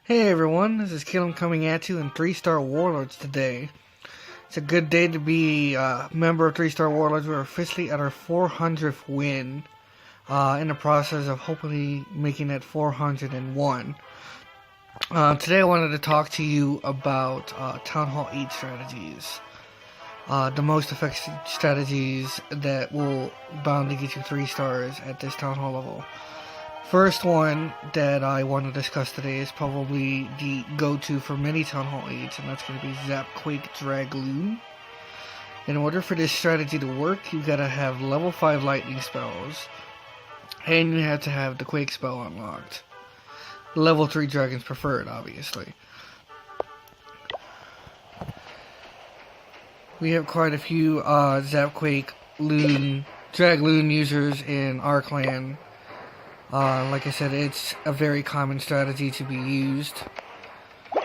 Hey everyone, this is Caleb coming at you in 3-Star Warlords today. It's a good day to be a member of 3-Star Warlords. We're officially at our 400th win, in the process of hopefully making it 401. Today I wanted to talk to you about Town Hall 8 strategies. The most effective strategies that will bound to get you 3 stars at this Town Hall level. First one that I want to discuss today is probably the go-to for many Town Hall 8s, and that's going to be Zapquake Dragloon. In order for this strategy to work, you gotta have level 5 lightning spells, and you have to have the Quake spell unlocked. Level 3 dragons preferred, obviously. We have quite a few Zapquake Dragloon users in our clan. Like I said, it's a very common strategy to be used. The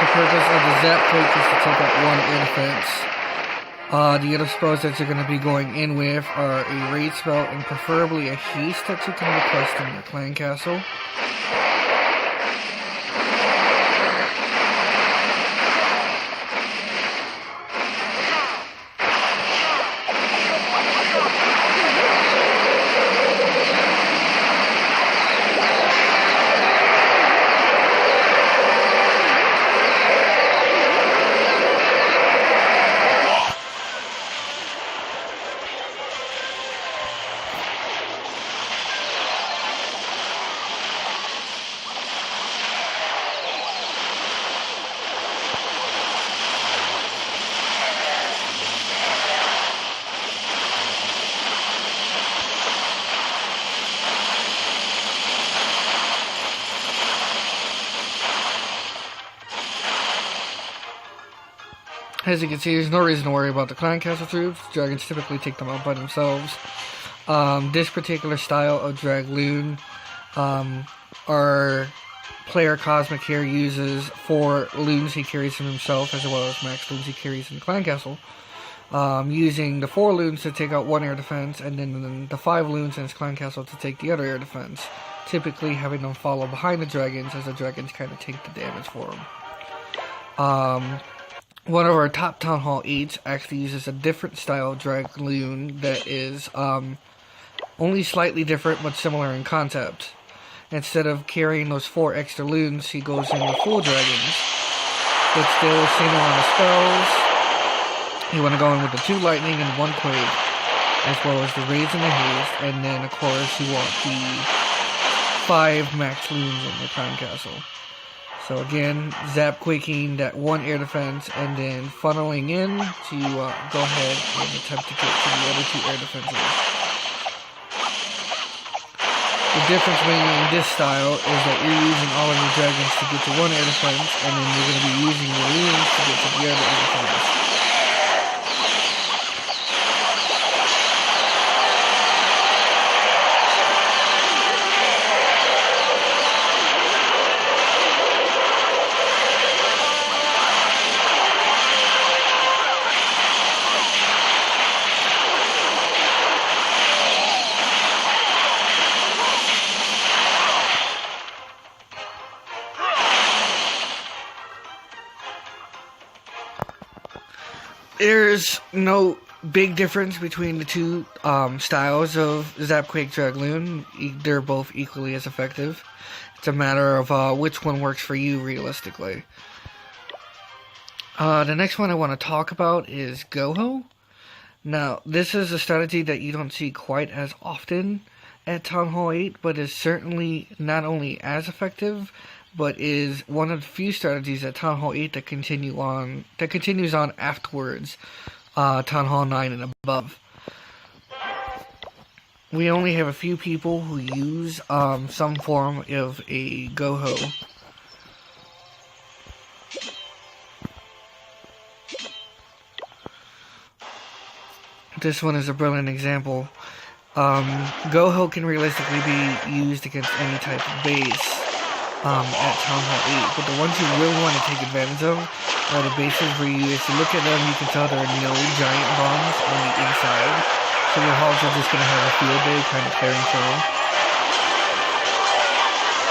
purpose of the Zapquake is to take out one air defense. The other spells that you're going to be going in with are a raid spell and preferably a haste that you can request in your clan castle. As you can see, there's no reason to worry about the clan castle troops. Dragons typically take them out by themselves. This particular style of Dragloon, our player Cosmic here uses 4 loons he carries in himself, as well as max loons he carries in the clan castle. Using the 4 loons to take out 1 air defense, and then the 5 loons in his clan castle to take the other air defense. Typically having them follow behind the dragons, as the dragons kind of take the damage for him. One of our top Town Hall 8s actually uses a different style of Dragloon that is only slightly different but similar in concept. Instead of carrying those 4 extra loons, he goes in with full dragons. But still same amount of spells. You want to go in with the 2 lightning and 1 quake, as well as the raids and the haste, and then of course you want the 5 max loons in the clan castle. So again, Zapquaking that 1 air defense and then funneling in to go ahead and attempt to get to the other 2 air defenses. The difference in this style is that you're using all of your dragons to get to 1 air defense, and then you're going to be using your loons to get to the other air defense. There's no big difference between the 2 styles of Zapquake Dragloon. They're both equally as effective. It's a matter of which one works for you realistically. The next one I want to talk about is Goho. Now, this is a strategy that you don't see quite as often at Town Hall 8, but is certainly not only as effective, but is one of the few strategies at Town Hall 8 that continues on afterwards, Town Hall 9 and above. We only have a few people who use some form of a Goho. This one is a brilliant example. Goho can realistically be used against any type of base at Town Hall 8, but the ones you really want to take advantage of are the bases where if you look at them, you can tell there are no giant bombs on the inside, so your halls are just going to have a field day kind of clearing through.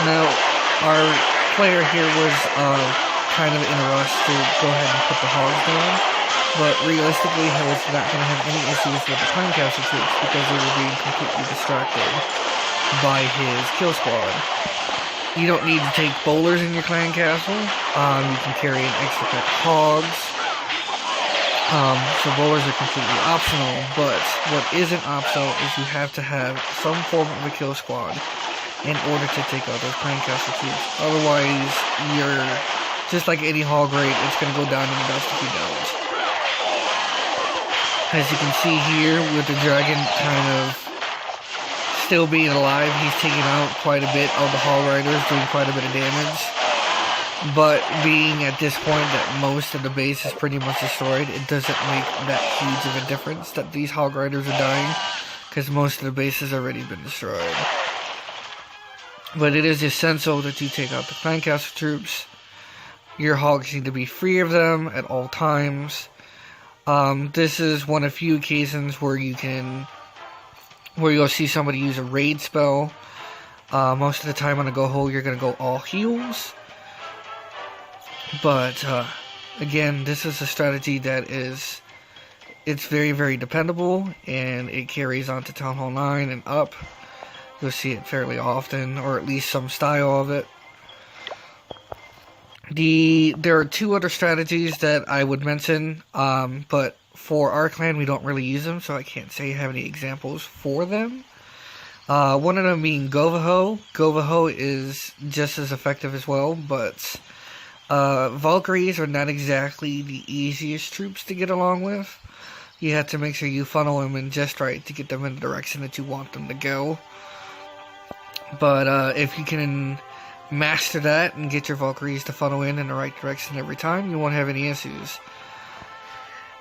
Now, our player here was kind of in a rush to go ahead and put the hogs down, but realistically he was not going to have any issues with the clan castle troops because they were being completely distracted by his kill squad. You don't need to take bowlers in your clan castle. You can carry an extra pack of hogs. So bowlers are completely optional, but what isn't optional is you have to have some form of a kill squad in order to take out those clan castle troops. Otherwise, you're just like any hog raid, it's going to go down in the dust if you don't. As you can see here, with the dragon kind of still being alive, he's taking out quite a bit of the hog riders, doing quite a bit of damage. But being at this point that most of the base is pretty much destroyed, it doesn't make that huge of a difference that these hog riders are dying, because most of the base has already been destroyed. But it is essential that you take out the clan castle troops. Your hogs need to be free of them at all times. This is one of few occasions where you'll see somebody use a raid spell. Most of the time on a Goho, you're going to go all heals. But, again, this is a strategy that it's very, very dependable, and it carries on to Town Hall 9 and up. You'll see it fairly often, or at least some style of it. There are two other strategies that I would mention, but for our clan we don't really use them, so I can't say I have any examples for them. One of them being Goho. Goho is just as effective as well, but Valkyries are not exactly the easiest troops to get along with. You have to make sure you funnel them in just right to get them in the direction that you want them to go. But if you can master that and get your Valkyries to funnel in the right direction every time, you won't have any issues.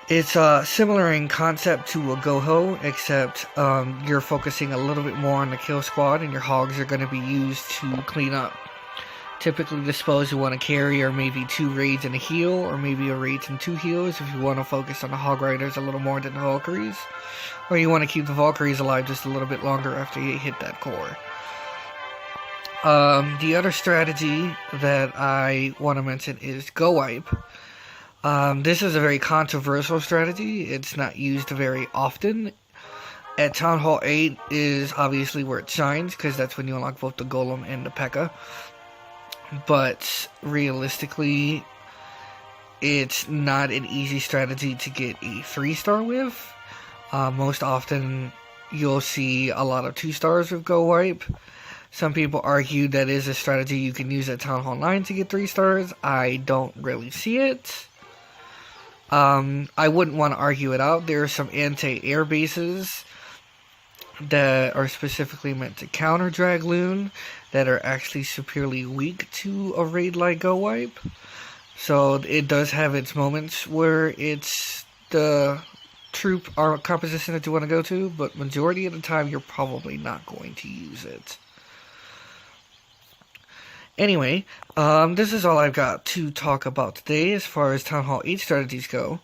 It's similar in concept to a Goho, except you're focusing a little bit more on the kill squad, and your hogs are going to be used to clean up. Typically the spells you want to carry are maybe 2 raids and a heal, or maybe a raid and 2 heals if you want to focus on the hog riders a little more than the Valkyries, or you want to keep the Valkyries alive just a little bit longer after you hit that core. The other strategy that I want to mention is Go Wipe. This is a very controversial strategy. It's not used very often. At Town Hall 8 is obviously where it shines, because that's when you unlock both the Golem and the P.E.K.K.A. But realistically, it's not an easy strategy to get a 3-star with. Most often, you'll see a lot of 2-stars with Go Wipe. Some people argue that is a strategy you can use at Town Hall 9 to get 3 stars. I don't really see it. I wouldn't want to argue it out. There are some anti-air bases that are specifically meant to counter Dragloon that are actually superiorly weak to a raid like Go Wipe. So it does have its moments where it's the troop or composition that you want to go to, but majority of the time you're probably not going to use it. Anyway, this is all I've got to talk about today as far as Town Hall 8 strategies go.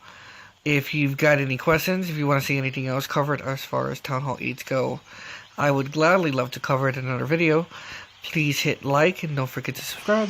If you've got any questions, if you want to see anything else covered as far as Town Hall 8s go, I would gladly love to cover it in another video. Please hit like and don't forget to subscribe.